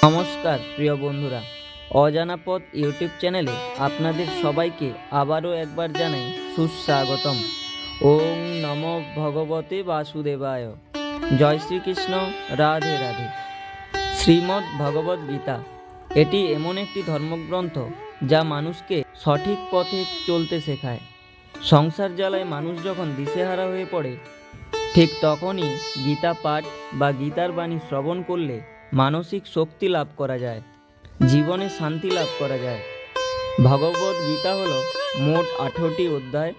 নমস্কার প্রিয় বন্ধুরা, অজানা পথ ইউটিউব চ্যানেলে আপনাদের সবাইকে আবারও একবার জানাই সুস্বাগতম। ওং নমো ভগবতে বাসুদেবায়। জয় শ্রীকৃষ্ণ, রাধে রাধে। শ্রীমদ্ ভগবদ্ গীতা এটি এমন একটি ধর্মগ্রন্থ যা মানুষকে সঠিক পথে চলতে শেখায়। সংসার জ্বালায় মানুষ যখন দিশেহারা হয়ে পড়ে, ঠিক তখনই গীতা পাঠ বা গীতার বাণী শ্রবণ করলে মানসিক শক্তি লাভ করা যায়, জীবনে শান্তি লাভ করা যায়। ভগবদ্ গীতা হল মোট 18টি অধ্যায়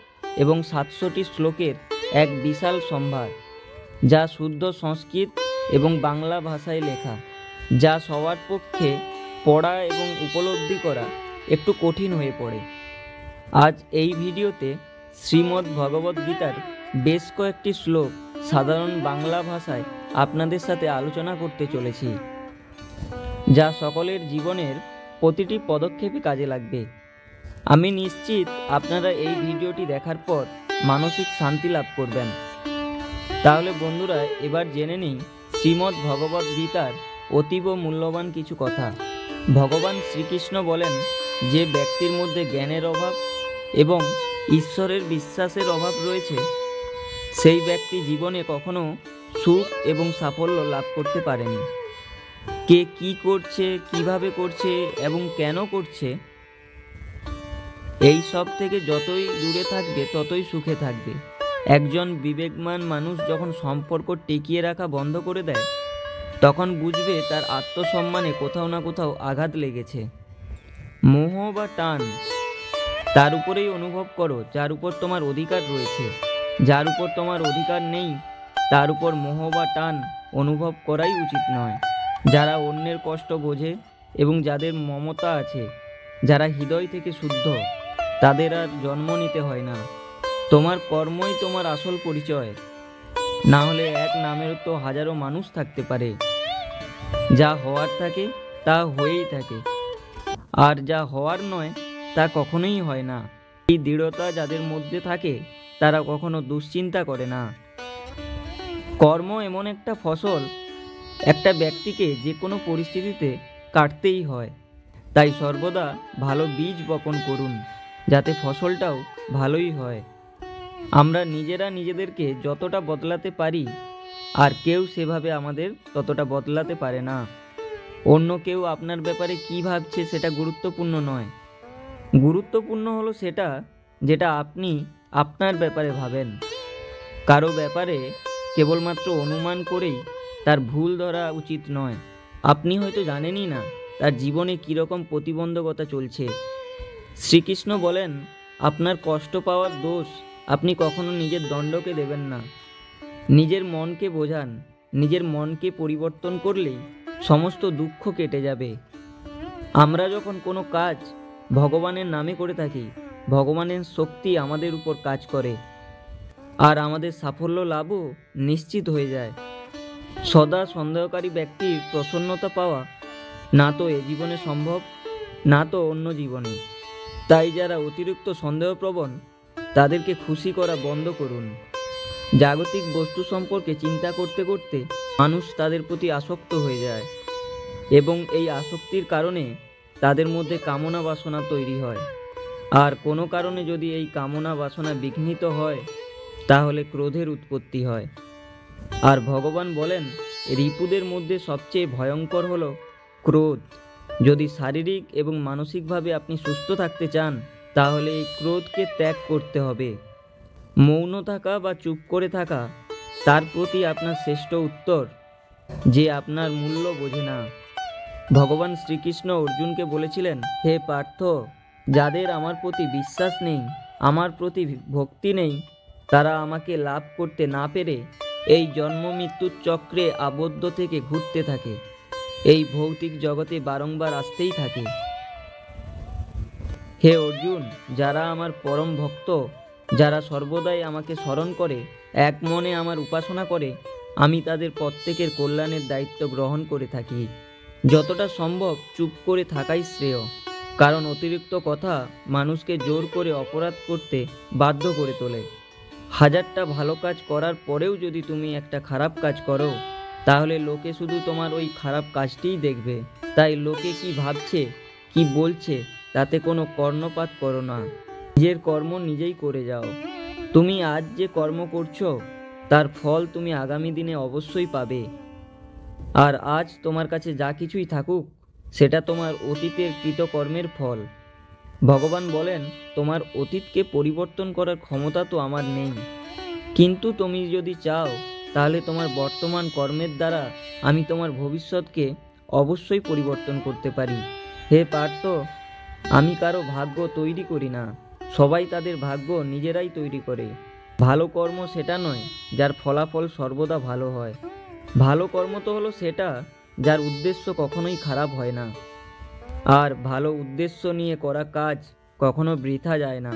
এবং 700টি শ্লোকের এক বিশাল সম্ভার, যা শুদ্ধ সংস্কৃত এবং বাংলা ভাষায় লেখা, যা সবার পক্ষে পড়া এবং উপলব্ধি করা একটু কঠিন হয়ে পড়ে। আজ এই ভিডিওতে শ্রীমদ্ ভগবদ্ গীতার বেশ কয়েকটি শ্লোক সাধারণ বাংলা ভাষায় আপনাদের সাথে আলোচনা করতে চলেছি, যা সকলের জীবনের প্রতিটি পদক্ষেপে কাজে লাগবে। আমি নিশ্চিত আপনারা এই ভিডিওটি দেখার পর মানসিক শান্তি লাভ করবেন। তাহলে বন্ধুরা, এবার জেনে নিই শ্রীমদ্ ভগবদ্ গীতার অতীব মূল্যবান কিছু কথা। ভগবান শ্রীকৃষ্ণ বলেন, যে ব্যক্তির মধ্যে জ্ঞানের অভাব এবং ঈশ্বরের বিশ্বাসের অভাব রয়েছে, সেই ব্যক্তি জীবনে কখনো সুখ এবং সাফল্য লাভ করতে পারেনি। কে কি করছে, কিভাবে করছে এবং কেন করছে, এই সব থেকে যতই দূরে থাকবে ততই সুখে থাকবে। একজন বিবেকমান মানুষ যখন সম্পর্ক টিকিয়ে রাখা বন্ধ করে দেয়, তখন বুঝবে তার আত্মসম্মানে কোথাও না কোথাও আঘাত লেগেছে। মোহ বা টান তার উপরেই অনুভব করো যার উপর তোমার অধিকার রয়েছে। যার উপর তোমার অধিকার নেই, তার উপর মোহ বা টান অনুভব করাই উচিত নয়। যারা অন্যের কষ্ট বোঝে এবং যাদের মমতা আছে, যারা হৃদয় থেকে শুদ্ধ, তাদের আর জন্ম নিতে হয় না। তোমার কর্মই তোমার আসল পরিচয়। না হলে এক নামের তো হাজারো মানুষ থাকতে পারে। যা হওয়ার থাকে তা হয়েই থাকে, আর যা হওয়ার নয় তা কখনোই হয় না। এই দৃঢ়তা যাদের মধ্যে থাকে, তারা কখনো দুশ্চিন্তা করে না। কর্ম এমন একটা ফসল, একটা ব্যক্তিকে যে কোনো পরিস্থিতিতে কাটতেই হয়। তাই সর্বদা ভালো বীজ বপন করুন, যাতে ফসলটাও ভালোই হয়। আমরা নিজেরা নিজেদেরকে যতটা বদলাতে পারি, আর কেউ সেভাবে আমাদের ততটা বদলাতে পারে না। অন্য কেউ আপনার ব্যাপারে কী ভাবছে সেটা গুরুত্বপূর্ণ নয়। গুরুত্বপূর্ণ হলো সেটা যেটা আপনি আপনার ব্যাপারে ভাবেন। কারো ব্যাপারে কেবলমাত্র অনুমান করেই তার ভুল ধরা উচিত নয়। আপনি হয়তো জানেনই না তার জীবনে কীরকম প্রতিবন্ধকতা চলছে। শ্রীকৃষ্ণ বলেন, আপনার কষ্ট পাওয়ার দোষ আপনি কখনো নিজের দণ্ডকে দেবেন না। নিজের মনকে বোঝান। নিজের মনকে পরিবর্তন করলেই সমস্ত দুঃখ কেটে যাবে। আমরা যখন কোনো কাজ ভগবানের নামে করে থাকি, ভগবানের শক্তি আমাদের উপর কাজ করে, আর আমাদের সাফল্য লাভও নিশ্চিত হয়ে যায়। সদা সন্দেহকারী ব্যক্তির প্রসন্নতা পাওয়া না তো এ জীবনে সম্ভব, না তো অন্য জীবনে। তাই যারা অতিরিক্ত সন্দেহপ্রবণ, তাদেরকে খুশি করা বন্ধ করুন। জাগতিক বস্তু সম্পর্কে চিন্তা করতে করতে মানুষ তাদের প্রতি আসক্ত হয়ে যায়, এবং এই আসক্তির কারণে তাদের মধ্যে কামনা বাসনা তৈরি হয়। আর কোনো কারণে যদি এই কামনা বাসনা বিঘ্নিত হয়, তাহলে ক্রোধের উৎপত্তি হয়। আর ভগবান বলেন, রিপুদের মধ্যে সবচেয়ে ভয়ঙ্কর হলো ক্রোধ। যদি শারীরিক এবং মানসিকভাবে আপনি সুস্থ থাকতে চান, তাহলে এই ক্রোধকে ত্যাগ করতে হবে। মৌন থাকা বা চুপ করে থাকা তার প্রতি আপনার শ্রেষ্ঠ উত্তর, যে আপনার মূল্য বোঝে না। ভগবান শ্রীকৃষ্ণ অর্জুনকে বলেছিলেন, হে পার্থ, যাদের আমার প্রতি বিশ্বাস নেই, আমার প্রতি ভক্তি নেই, তারা আমাকে লাভ করতে না পেরে এই জন্ম মৃত্যুর চক্রে আবদ্ধ থেকে ঘুরতে থাকে। এই ভৌতিক জগতে বারংবার আসতেই থাকে। হে অর্জুন, যারা আমার পরম ভক্ত, যারা সর্বদাই আমাকে স্মরণ করে, এক মনে আমার উপাসনা করে, আমি তাদের প্রত্যেকের কল্যাণের দায়িত্ব গ্রহণ করে থাকি। যতটা সম্ভব চুপ করে থাকাই শ্রেয়, কারণ অতিরিক্ত কথা মানুষকে জোর করে অপরাধ করতে বাধ্য করে তোলে। হাজারটা ভালো কাজ করার পরেও যদি তুমি একটা খারাপ কাজ করো, তাহলে লোকে শুধু তোমার ওই খারাপ কাজটিই দেখবে। তাই লোকে কি ভাবছে, কি বলছে, তাতে কোনো কর্ণপাত করো না। নিজের কর্ম নিজেই করে যাও। তুমি আজ যে কর্ম করছো তার ফল তুমি আগামী দিনে অবশ্যই পাবে। আর আজ তোমার কাছে যা কিছুই থাকুক সেটা তোমার অতীতের কৃতকর্মের ফল। ভগবান বলেন, তোমার অতীতকে পরিবর্তন করার ক্ষমতা তো আমার নেই, কিন্তু তুমি যদি চাও তাহলে তোমার বর্তমান কর্মের দ্বারা আমি তোমার ভবিষ্যৎকে অবশ্যই পরিবর্তন করতে পারি। হে পার্থ, আমি কারো ভাগ্য তৈরি করি না, সবাই তাদের ভাগ্য নিজেরাই তৈরি করে। ভালো কর্ম সেটা নয় যার ফলাফল সর্বদা ভালো হয়। ভালো কর্ম তো হলো সেটা যার উদ্দেশ্য কখনোই খারাপ হয় না। আর ভালো উদ্দেশ্য নিয়ে করা কাজ কখনো বৃথা যায় না।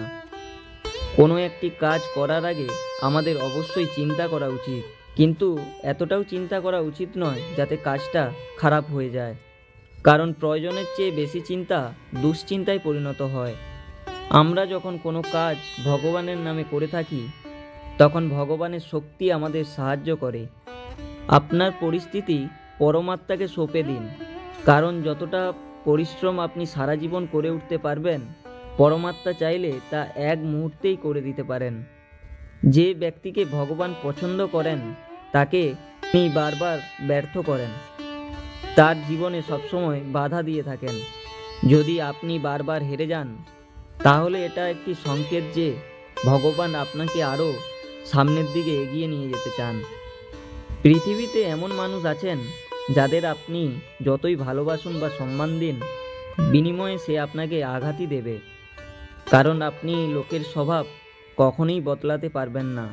কোনো একটি কাজ করার আগে আমাদের অবশ্যই চিন্তা করা উচিত, কিন্তু এতটাও চিন্তা করা উচিত নয় যাতে কাজটা খারাপ হয়ে যায়। কারণ প্রয়োজনের চেয়ে বেশি চিন্তা দুশ্চিন্তায় পরিণত হয়। আমরা যখন কোনো কাজ ভগবানের নামে করে থাকি তখন ভগবানের শক্তি আমাদের সাহায্য করে। আপনার পরিস্থিতি পরমাত্মাকে সঁপে দিন, কারণ যতটা পরিশ্রম আপনি সারা জীবন করে উঠতে পারবেন, পরমাত্মা চাইলে তা এক মুহূর্তেই করে দিতে পারেন। যে ব্যক্তিকে ভগবান পছন্দ করেন তাকে তিনি বারবার ব্যর্থ করেন, তার জীবনে সবসময় বাধা দিয়ে থাকেন। যদি আপনি বারবার হেরে যান তাহলে এটা একটি সংকেত যে ভগবান আপনাকে আরও সামনের দিকে এগিয়ে নিয়ে যেতে চান। পৃথিবীতে এমন মানুষ আছেন যাদের আপনি যতই ভালোবাসুন বা সম্মান দিন, বিনিময়ে সে আপনাকে আঘাতই দেবে। কারণ আপনি লোকের স্বভাব কখনোই বদলাতে পারবেন না।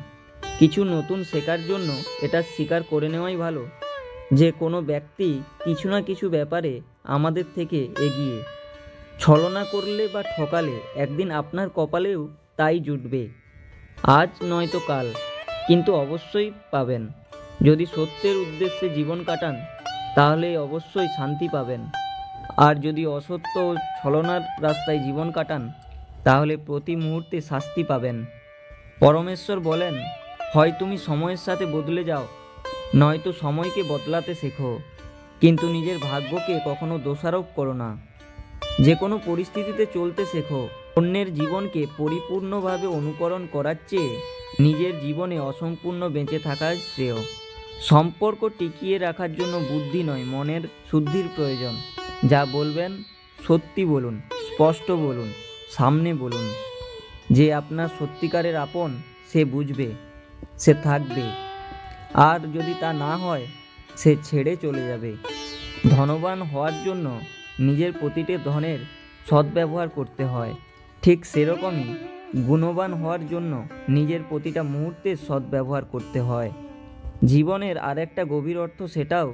কিছু নতুন শেখার জন্য এটা স্বীকার করে নেওয়াই ভালো যে কোনো ব্যক্তি কিছু না কিছু ব্যাপারে আমাদের থেকে এগিয়ে। ছলনা করলে বা ঠকালে একদিন আপনার কপালেও তাই জুটবে। আজ নয়তো কাল, কিন্তু অবশ্যই পাবেন। যদি সত্যের উদ্দেশ্যে জীবন কাটান তাহলে অবশ্যই শান্তি পাবেন। আর যদি অসত্য ও ছলনার রাস্তায় জীবন কাটান তাহলে প্রতি মুহূর্তে শাস্তি পাবেন। পরমেশ্বর বলেন, হয় তুমি সময়ের সাথে বদলে যাও, নয়তো সময়কে বদলাতে শেখো, কিন্তু নিজের ভাগ্যকে কখনো দোষারোপ করো না। যে কোনো পরিস্থিতিতে চলতে শেখো। অন্যের জীবনকে পরিপূর্ণভাবে অনুকরণ করার চেয়ে নিজের জীবনে অসম্পূর্ণ বেঁচে থাকাই শ্রেয়। সম্পর্ক টিকিয়ে রাখার জন্য বুদ্ধি নয়, মনের শুদ্ধির প্রয়োজন। যা বলবেন সত্যি বলুন, স্পষ্ট বলুন, সামনে বলুন। যে আপনার সত্যিকারের আপন সে বুঝবে, সে থাকবে, আর যদি তা না হয় সে ছেড়ে চলে যাবে। ধনবান হওয়ার জন্য নিজের প্রতিটি ধনের সদ্ব্যবহার করতে হয়, ঠিক সেরকমই গুণবান হওয়ার জন্য নিজের প্রতিটা মুহূর্তের সদ্ব্যবহার করতে হয়। জীবনের আরেকটা গভীর অর্থ সেটাও,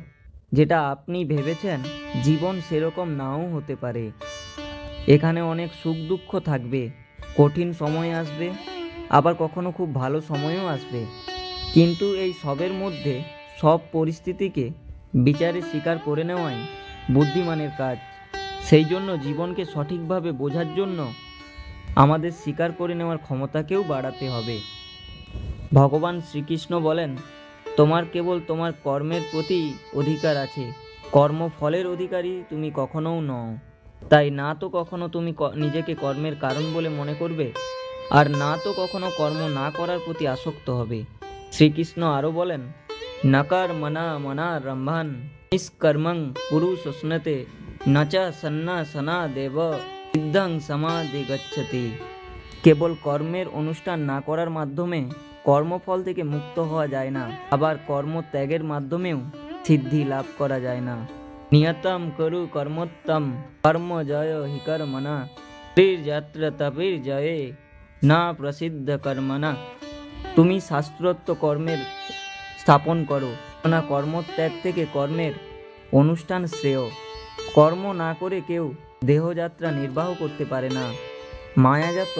যেটা আপনি ভেবেছেন জীবন সেরকম নাও হতে পারে। এখানে অনেক সুখ দুঃখ থাকবে, কঠিন সময় আসবে, আবার কখনো খুব ভালো সময়ও আসবে। কিন্তু এই সবের মধ্যে সব পরিস্থিতিকে বিচারে স্বীকার করে নেওয়াই বুদ্ধিমানের কাজ। সেই জন্য জীবনকে সঠিকভাবে বোঝার জন্য আমাদের স্বীকার করে নেওয়ার ক্ষমতাকেও বাড়াতে হবে। ভগবান শ্রীকৃষ্ণ বলেন, তোমার কেবল তোমার কর্মের প্রতি অধিকার আছে, কর্মফলের অধিকারী তুমি কখনোও নও। তাই না তো কখনো তুমি নিজেকে কর্মের কারণ বলে মনে করবে, আর না তো কখনো কর্ম না করার প্রতি আসক্ত হবে। শ্রীকৃষ্ণ আরও বলেন, নকার মনা মনা রম্ভান নিষ্কর্মং পুরু শুষ্ণতে নচা সন্না সনা দেব সিদ্ধং সমাধি গচ্ছতি। কেবল কর্মের অনুষ্ঠান না করার মাধ্যমে কর্মফল থেকে মুক্ত হওয়া যায় না, আবার কর্ম ত্যাগের মাধ্যমেও সিদ্ধি লাভ করা যায় না। নিয়তম করু কর্মোত্তম কর্ম জয় হি কর্মনা যাত্র তপির জয়ে না প্রসিদ্ধ কর্মনা। তুমি শাস্ত্রোক্ত কর্মের স্থাপন করো না, কর্মত্যাগ থেকে কর্মের অনুষ্ঠান শ্রেয়। কর্ম না করে কেউ দেহযাত্রা নির্বাহ করতে পারে না। মায়াজাত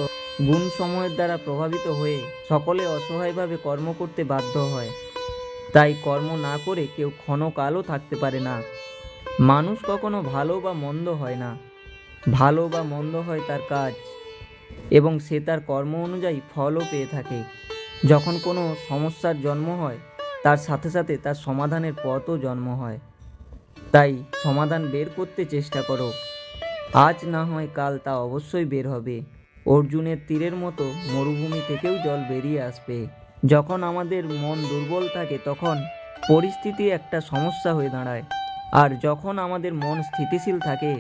গুণসমূহের দ্বারা প্রভাবিত হয়ে সকলে অসহায়ভাবে কর্ম করতে বাধ্য হয়। তাই কর্ম না করে কেউ ক্ষণকালও থাকতে পারে না। মানুষ কখনো ভালো বা মন্দ হয় না, ভালো বা মন্দ হয় তার কাজ, এবং সে তার কর্ম অনুযায়ী ফলও পেয়ে থাকে। যখন কোনো সমস্যার জন্ম হয় তার সাথে সাথে তার সমাধানের পথও জন্ম হয়। তাই সমাধান বের করতে চেষ্টা করো। আজ না হয় কাল তা অবশ্যই বের হবে। অর্জুনের তীরের মতো মরুভূমি থেকেও জল বেরিয়ে আসবে। যখন আমাদের মন দুর্বল থাকে তখন পরিস্থিতি একটা সমস্যা হয়ে দাঁড়ায়, আর যখন আমাদের মন স্থিতিশীল থাকে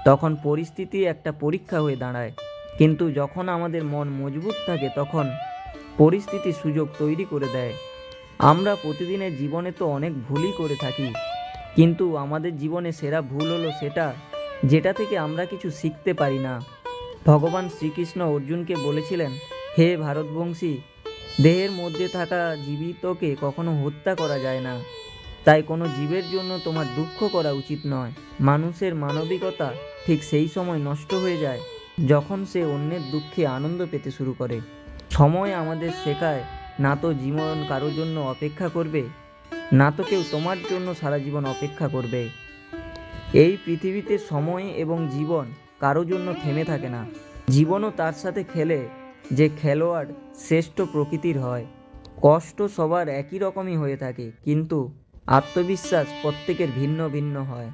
তখন পরিস্থিতি একটা পরীক্ষা হয়ে দাঁড়ায়। কিন্তু যখন আমাদের মন মজবুত থাকে তখন পরিস্থিতি সুযোগ তৈরি করে দেয়। আমরা প্রতিদিনের জীবনে তো অনেক ভুলই করে থাকি, কিন্তু আমাদের জীবনে সেরা ভুল হলো সেটা যেটা থেকে আমরা কিছু শিখতে পারি না। ভগবান শ্রীকৃষ্ণ অর্জুনকে বলেছিলেন, হে ভারতবংশী, দেহের মধ্যে থাকা জীবিতকে কখনো হত্যা করা যায় না, তাই কোনো জীবের জন্য তোমার দুঃখ করা উচিত নয়। মানুষের মানবিকতা ঠিক সেই সময় নষ্ট হয়ে যায় যখন সে অন্যের দুঃখে আনন্দ পেতে শুরু করে। সময় আমাদের শেখায় না তো জীবন কারোর জন্য অপেক্ষা করবে, না তো কেউ তোমার জন্য সারা জীবন অপেক্ষা করবে। এই পৃথিবীতে সময় এবং জীবন কারোর জন্য থেমে থাকে না। জীবনও তার সাথে খেলে যে খেলোয়াড় শ্রেষ্ঠ প্রকৃতির হয়। কষ্ট সবার একই রকমই হয়ে থাকে, কিন্তু আত্মবিশ্বাস প্রত্যেকের ভিন্ন ভিন্ন হয়।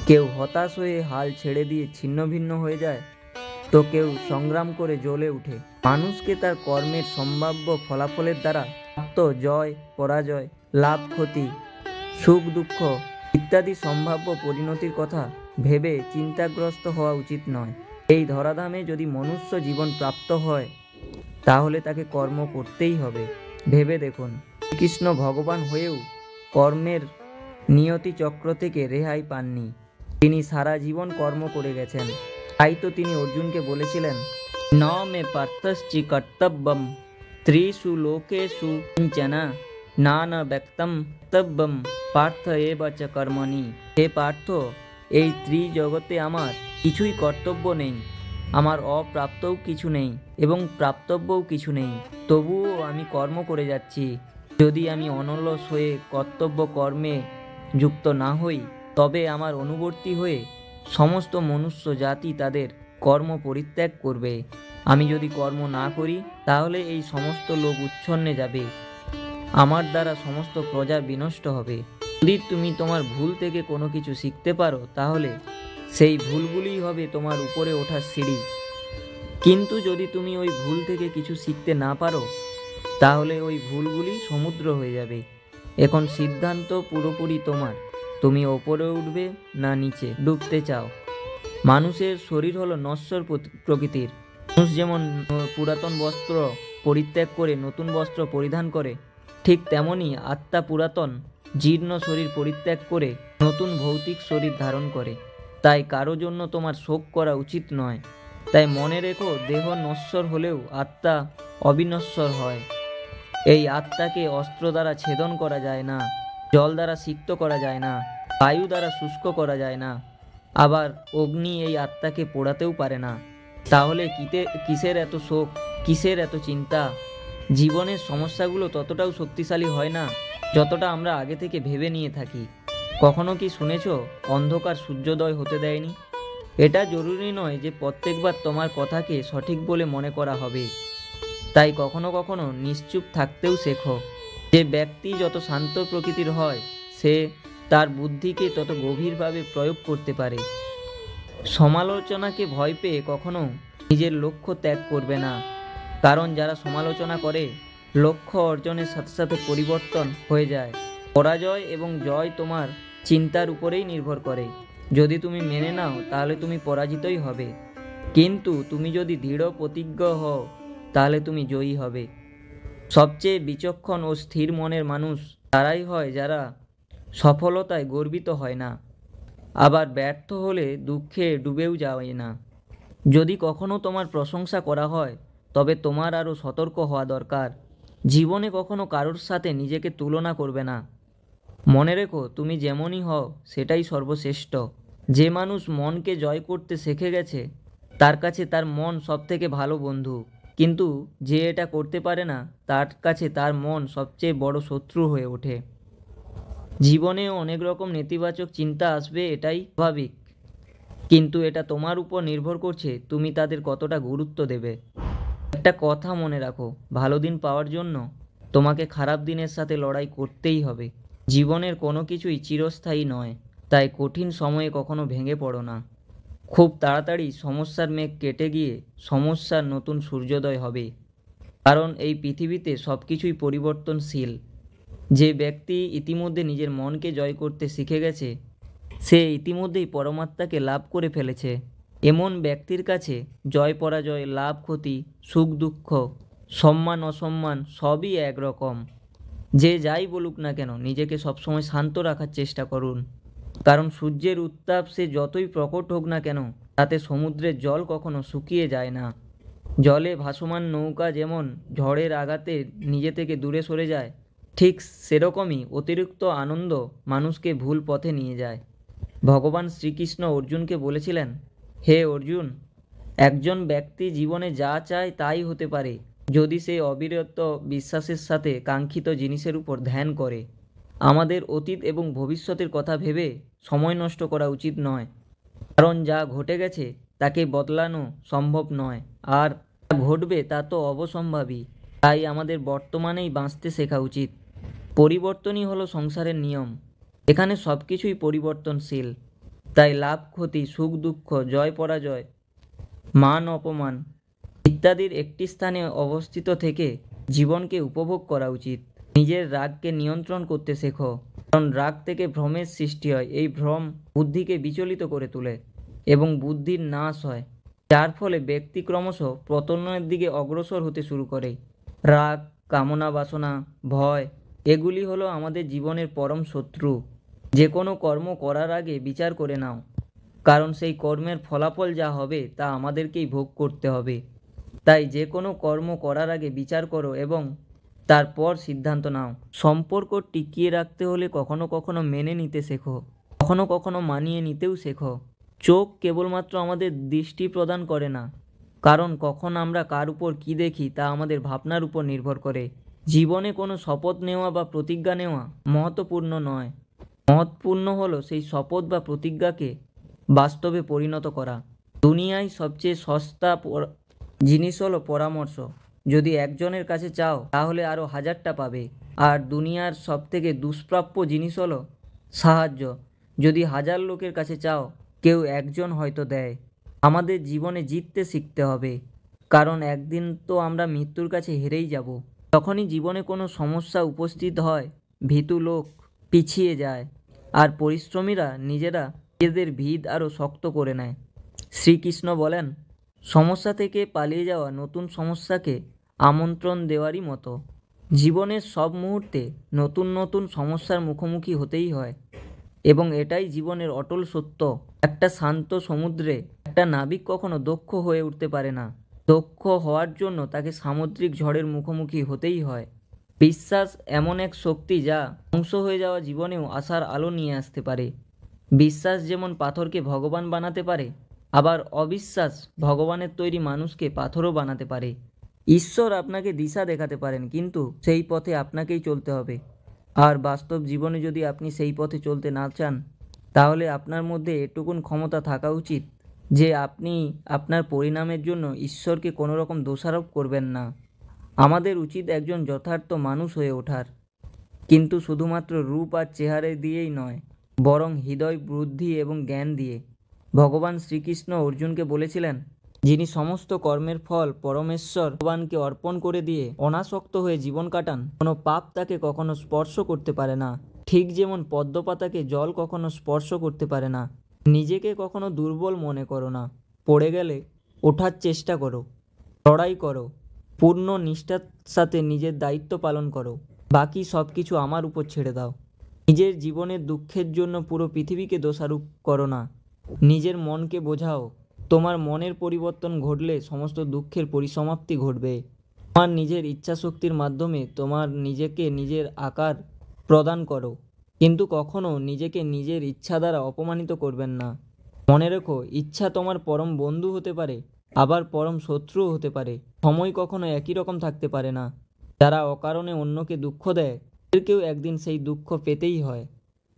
কেউ হতাশ হয়ে হাল ছেড়ে দিয়ে ছিন্ন ভিন্ন হয়ে যায়, তো কেউ সংগ্রাম করে জ্বলে ওঠে। মানুষকে তার কর্মের সম্ভাব্য ফলাফলের দ্বারা প্রাপ্ত জয় পরাজয়, লাভ ক্ষতি, সুখ দুঃখ ইত্যাদি সম্ভাব্য পরিণতির কথা ভেবে চিন্তাগ্রস্ত হওয়া উচিত নয়। এই ধরাধামে যদি মনুষ্য জীবন প্রাপ্ত হয় তাহলে তাকে কর্ম করতেই হবে। ভেবে দেখুন, শ্রীকৃষ্ণ ভগবান হয়েও কর্মের নিয়তি চক্র থেকে রেহাই পাননি। তিনি সারা জীবন কর্ম করে গেছেন। তাই তো তিনি অর্জুনকে বলেছিলেন, ন মে পার্থশ্চি কর্তব্যম ত্রিষু লোকেষু কিঞ্চন না ন ব্যক্তম কর্তব্যম পার্থ এব চ কর্মণি। হে পার্থ, এই ত্রিজগতে আমার কিছুই কর্তব্য নেই, আমার অপ্রাপ্তও কিছু নেই এবং প্রাপ্তব্যও কিছু নেই, তবুও আমি কর্ম করে যাচ্ছি। যদি আমি অনলস হয়ে কর্তব্য কর্মে যুক্ত না হই, তবে আমার অনুবর্তী হয়ে সমস্ত মনুষ্য জাতি তাদের কর্ম পরিত্যাগ করবে। আমি যদি কর্ম না করি তাহলে এই সমস্ত লোক উচ্ছন্নে যাবে, আমার দ্বারা সমস্ত প্রজা বিনষ্ট হবে। যদি তুমি তোমার ভুল থেকে কোনো কিছু শিখতে পারো তাহলে সেই ভুলগুলিই হবে তোমার উপরে ওঠার সিঁড়ি। কিন্তু যদি তুমি ওই ভুল থেকে কিছু শিখতে না পারো তাহলে ওই ভুলগুলি সমুদ্র হয়ে যাবে। এখন সিদ্ধান্ত পুরোপুরি তোমার, তুমি ওপরে উঠবে না নিচে ডুবতে চাও। মানুষের শরীর হলো নশ্বর প্রকৃতির। মানুষ যেমন পুরাতন বস্ত্র পরিত্যাগ করে নতুন বস্ত্র পরিধান করে, ঠিক তেমনি আত্মা পুরাতন জীর্ণ শরীর পরিত্যাগ করে নতুন ভৌতিক শরীর ধারণ করে। তাই কারো জন্য তোমার শোক করা উচিত নয়। তাই মনে রেখো, দেহ নশ্বর হলেও আত্মা অবিনশ্বর হয়। এই আত্মাকে অস্ত্র দ্বারা ছেদন করা যায় না, জল দ্বারা সিক্ত করা যায় না, বায়ু দ্বারা শুষ্ক করা যায় না, আবার অগ্নি এই আত্মাকে পোড়াতেও পারে না। তাহলে কিসের এত শোক, কিসের এত চিন্তা? জীবনের সমস্যাগুলো ততটাও শক্তিশালী হয় না যতটা আমরা আগে থেকে ভেবে নিয়ে থাকি। কখনো কি শুনেছ অন্ধকার সূর্যোদয় হতে দেয়নি? এটা জরুরি নয় যে প্রত্যেকবার তোমার কথাকে সঠিক বলে মনে করা হবে। তাই কখনো কখনো নিশ্চুপ থাকতেও শেখো। যে ব্যক্তি যত শান্ত প্রকৃতির হয় সে তার বুদ্ধিকে তত গভীরভাবে প্রয়োগ করতে পারে। সমালোচনাকে ভয় পেয়ে কখনো নিজের লক্ষ্য ত্যাগ করবে না, কারণ যারা সমালোচনা করে লক্ষ্য অর্জনের সাথে সাথে পরিবর্তন হয়ে যায়। পরাজয় এবং জয় তোমার চিন্তার উপরেই নির্ভর করে। যদি তুমি মেনে নাও তাহলে তুমি পরাজিতই হবে, কিন্তু তুমি যদি দৃঢ় প্রতিজ্ঞ হও তাহলে তুমি জয়ী হবে। সবচেয়ে বিচক্ষণ ও স্থির মনের মানুষ তারাই হয় যারা সফলতায় গর্বিত হয় না, আবার ব্যর্থ হলে দুঃখে ডুবেও যায় না। যদি কখনো তোমার প্রশংসা করা হয় তবে তোমার আরও সতর্ক হওয়া দরকার। জীবনে কখনো কারোর সাথে নিজেকে তুলনা করবে না। মনে রেখো, তুমি যেমনই হও সেটাই সর্বশ্রেষ্ঠ। যে মানুষ মনকে জয় করতে শিখে গেছে তার কাছে তার মন সবথেকে ভালো বন্ধু, কিন্তু যে এটা করতে পারে না তার কাছে তার মন সবচেয়ে বড় শত্রু হয়ে ওঠে। জীবনেও অনেক রকম নেতিবাচক চিন্তা আসবে, এটাই স্বাভাবিক, কিন্তু এটা তোমার উপর নির্ভর করছে তুমি তাদের কতটা গুরুত্ব দেবে। একটা কথা মনে রাখো, ভালো দিন পাওয়ার জন্য তোমাকে খারাপ দিনের সাথে লড়াই করতেই হবে। জীবনের কোনো কিছুই চিরস্থায়ী নয়, তাই কঠিন সময়ে কখনো ভেঙে পড়ো না। খুব তাড়াতাড়ি সমস্যার মেঘ কেটে গিয়ে সমস্যার নতুন সূর্যোদয় হবে। কারণ এই পৃথিবীতে সব কিছুই পরিবর্তনশীল। যে ব্যক্তি ইতিমধ্যে নিজের মনকে জয় করতে শিখে গেছে, সে ইতিমধ্যেই পরমাত্মাকে লাভ করে ফেলেছে। এমন ব্যক্তির কাছে জয় পরাজয়, লাভ ক্ষতি, সুখ দুঃখ, সম্মান অসম্মান সবই একরকম। যে যাই বলুক না কেন নিজেকে সবসময় শান্ত রাখার চেষ্টা করুন। কারণ সূর্যের উত্তাপ সে যতই প্রকট হোক না কেন, তাতে সমুদ্রের জল কখনো শুকিয়ে যায় না। জলে ভাসমান নৌকা যেমন ঝড়ের আঘাতে নিজে থেকে দূরে সরে যায়, ঠিক সেরকমই অতিরিক্ত আনন্দ মানুষকে ভুল পথে নিয়ে যায়। ভগবান শ্রীকৃষ্ণ অর্জুনকে বলেছিলেন, হে অর্জুন, একজন ব্যক্তি জীবনে যা চায় তাই হতে পারে যদি সে অবিরত বিশ্বাসের সাথে কাঙ্ক্ষিত জিনিসের উপর ধ্যান করে। আমাদের অতীত এবং ভবিষ্যতের কথা ভেবে সময় নষ্ট করা উচিত নয়। কারণ যা ঘটে গেছে তাকে বদলানো সম্ভব নয়, আর যা ঘটবে তা তো অবশ্যম্ভাবী। তাই আমাদের বর্তমানেই বাঁচতে শেখা উচিত। পরিবর্তনই হলো সংসারের নিয়ম। এখানে সব কিছুই পরিবর্তনশীল। তাই লাভ ক্ষতি, সুখ দুঃখ, জয় পরাজয়, মান অপমান ইত্যাদির একটি স্থানে অবস্থিত থেকে জীবনকে উপভোগ করা উচিত। নিজের রাগকে নিয়ন্ত্রণ করতে শেখো, কারণ রাগ থেকে ভ্রমের সৃষ্টি হয়। এই ভ্রম বুদ্ধিকে বিচলিত করে তোলে এবং বুদ্ধির নাশ হয়, যার ফলে ব্যক্তি ক্রমশ পতনের দিকে অগ্রসর হতে শুরু করে। রাগ, কামনা বাসনা, ভয় এগুলি হলো আমাদের জীবনের পরম শত্রু। যে কোনো কর্ম করার আগে বিচার করে নাও, কারণ সেই কর্মের ফলাফল যা হবে তা আমাদেরকেই ভোগ করতে হবে। তাই যে কোনো কর্ম করার আগে বিচার করো এবং তারপর সিদ্ধান্ত নাও। সম্পর্ক টিকিয়ে রাখতে হলে কখনো কখনো মেনে নিতে শেখো, কখনো কখনো মানিয়ে নিতেও শেখো। চোখ কেবলমাত্র আমাদের দৃষ্টি প্রদান করে না, কারণ কখন আমরা কার উপর কী দেখি তা আমাদের ভাবনার উপর নির্ভর করে। জীবনে কোনো শপথ নেওয়া বা প্রতিজ্ঞা নেওয়া মহত্বপূর্ণ নয়, মহত্বপূর্ণ হলো সেই শপথ বা প্রতিজ্ঞাকে বাস্তবে পরিণত করা। দুনিয়ায় সবচেয়ে সস্তা জিনিস হলো পরামর্শ। যদি একজনের কাছে চাও তাহলে আরও হাজারটা পাবে। আর দুনিয়ার সবথেকে দুষ্প্রাপ্য জিনিস হলো সাহায্য। যদি হাজার লোকের কাছে চাও, কেউ একজন হয়তো দেয়। আমাদের জীবনে জিততে শিখতে হবে, কারণ একদিন তো আমরা মৃত্যুর কাছে হেরেই যাব। তখনই জীবনে কোনো সমস্যা উপস্থিত হয়, ভীতু লোক পিছিয়ে যায়, আর পরিশ্রমীরা নিজেদের ভিত আরও শক্ত করে নেয়। শ্রীকৃষ্ণ বলেন, সমস্যা থেকে পালিয়ে যাওয়া নতুন সমস্যাকে আমন্ত্রণ দেওয়ারই মতো। জীবনের সব মুহূর্তে নতুন নতুন সমস্যার মুখোমুখি হতেই হয়, এবং এটাই জীবনের অটল সত্য। একটা শান্ত সমুদ্রে একটা নাবিক কখনো দক্ষ হয়ে উঠতে পারে না। দক্ষ হওয়ার জন্য তাকে সামুদ্রিক ঝড়ের মুখোমুখি হতেই হয়। বিশ্বাস এমন এক শক্তি যা ধ্বংস হয়ে যাওয়া জীবনেও আশার আলো নিয়ে আসতে পারে। বিশ্বাস যেমন পাথরকে ভগবান বানাতে পারে, আবার অবিশ্বাস ভগবানের তৈরি মানুষকে পাথরও বানাতে পারে। ঈশ্বর আপনাকে দিশা দেখাতে পারেন, কিন্তু সেই পথে আপনাকেই চলতে হবে। আর বাস্তব জীবনে যদি আপনি সেই পথে চলতে না চান, তাহলে আপনার মধ্যে এটুকুন ক্ষমতা থাকা উচিত যে আপনি আপনার পরিণামের জন্য ঈশ্বরকে কোনো রকম দোষারোপ করবেন না। আমাদের উচিত একজন যথার্থ মানুষ হয়ে ওঠার, কিন্তু শুধুমাত্র রূপ আর চেহারা দিয়েই নয়, বরং হৃদয়, বুদ্ধি এবং জ্ঞান দিয়ে। ভগবান শ্রীকৃষ্ণ অর্জুনকে বলেছিলেন, যিনি সমস্ত কর্মের ফল পরমেশ্বর ভগবানকে অর্পণ করে দিয়ে অনাসক্ত হয়ে জীবন কাটান, কোনো পাপ তাকে কখনো স্পর্শ করতে পারে না। ঠিক যেমন পদ্মপাতাকে জল কখনো স্পর্শ করতে পারে না। নিজেকে কখনো দুর্বল মনে করো না। পড়ে গেলে ওঠার চেষ্টা করো, লড়াই করো, পূর্ণ নিষ্ঠার সাথে নিজের দায়িত্ব পালন করো। বাকি সব কিছু আমার উপর ছেড়ে দাও। নিজের জীবনের দুঃখের জন্য পুরো পৃথিবীকে দোষারোপ করো না। নিজের মনকে বোঝাও, তোমার মনের পরিবর্তন ঘটলে সমস্ত দুঃখের পরিসমাপ্তি ঘটবে। তোমার নিজের ইচ্ছাশক্তির মাধ্যমে তোমার নিজেকে নিজের আকার প্রদান করো, কিন্তু কখনো নিজেকে নিজের ইচ্ছা দ্বারা অপমানিত করবেন না। মনে রেখো, ইচ্ছা তোমার পরম বন্ধু হতে পারে, আবার পরম শত্রুও হতে পারে। সময় কখনো একই রকম থাকতে পারে না। যারা অকারণে অন্যকে দুঃখ দেয়, তাদেরকেও একদিন সেই দুঃখ পেতেই হয়।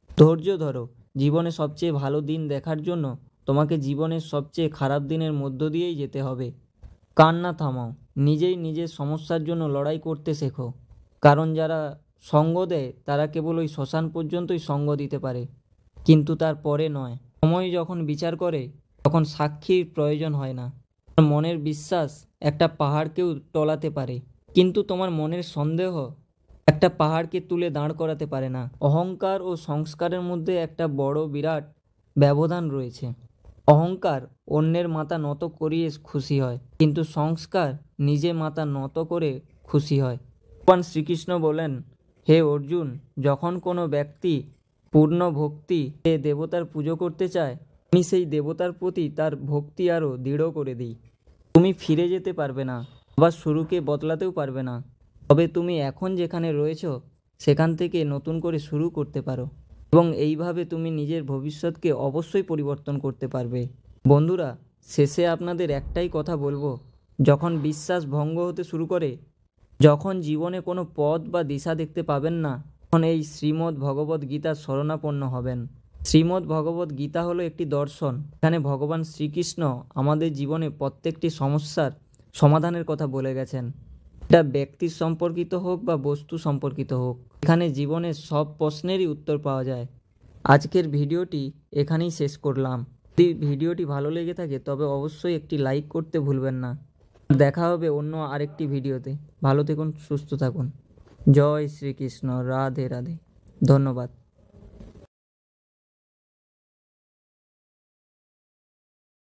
ধৈর্য ধরো। জীবনে সবচেয়ে ভালো দিন দেখার জন্য তোমাকে জীবনের সবচেয়ে খারাপ দিনের মধ্য দিয়েই যেতে হবে। কান্না থামাও, নিজেই নিজের সমস্যার জন্য লড়াই করতে শেখো। কারণ যারা সঙ্গ দেয় তারা কেবল ওই শ্মশান পর্যন্তই সঙ্গ দিতে পারে, কিন্তু তার পরে নয়। সময় যখন বিচার করে তখন সাক্ষীর প্রয়োজন হয় না। তোমার মনের বিশ্বাস একটা পাহাড়কেও টলাতে পারে, কিন্তু তোমার মনের সন্দেহ একটা পাহাড়কে তুলে দাঁড় করাতে পারে না। অহংকার ও সংস্কারের মধ্যে একটা বড় বিরাট ব্যবধান রয়েছে। অহংকার অন্যের মাথা নত করিয়ে খুশি হয়, কিন্তু সংস্কার নিজে মাথা নত করে খুশি হয়। ভগবান শ্রীকৃষ্ণ বলেন, হে অর্জুন, যখন কোনো ব্যক্তি পূর্ণ ভক্তি দেবতার পুজো করতে চায়, আমি সেই দেবতার প্রতি তার ভক্তি আরও দৃঢ় করে দিই। তুমি ফিরে যেতে পারবে না, আবার শুরুকে বদলাতেও পারবে না, তবে তুমি এখন যেখানে রয়েছো সেখান থেকে নতুন করে শুরু করতে পারো, এবং এইভাবে তুমি নিজের ভবিষ্যৎকে অবশ্যই পরিবর্তন করতে পারবে। বন্ধুরা, শেষে আপনাদের একটাই কথা বলবো, যখন বিশ্বাস ভঙ্গ হতে শুরু করে, যখন জীবনে কোনো পথ বা দিশা দেখতে পাবেন না, তখন এই শ্রীমদ্ ভগবদ্ গীতার শরণাপন্ন হবেন। শ্রীমদ্ ভগবদ্ গীতা হলো একটি দর্শন। এখানে ভগবান শ্রীকৃষ্ণ আমাদের জীবনে প্রত্যেকটি সমস্যার সমাধানের কথা বলে গেছেন। এটা ব্যক্তির সম্পর্কিত হোক বা বস্তু সম্পর্কিত হোক, এখানে জীবনের সব প্রশ্নেরই উত্তর পাওয়া যায়। আজকের ভিডিওটি এখানেই শেষ করলাম। যদি ভিডিওটি ভালো লেগে থাকে তবে অবশ্যই একটি লাইক করতে ভুলবেন না। দেখা হবে অন্য আরেকটি ভিডিওতে। ভালো থাকুন, সুস্থ থাকুন। জয় শ্রীকৃষ্ণ। রাধে রাধে। ধন্যবাদ।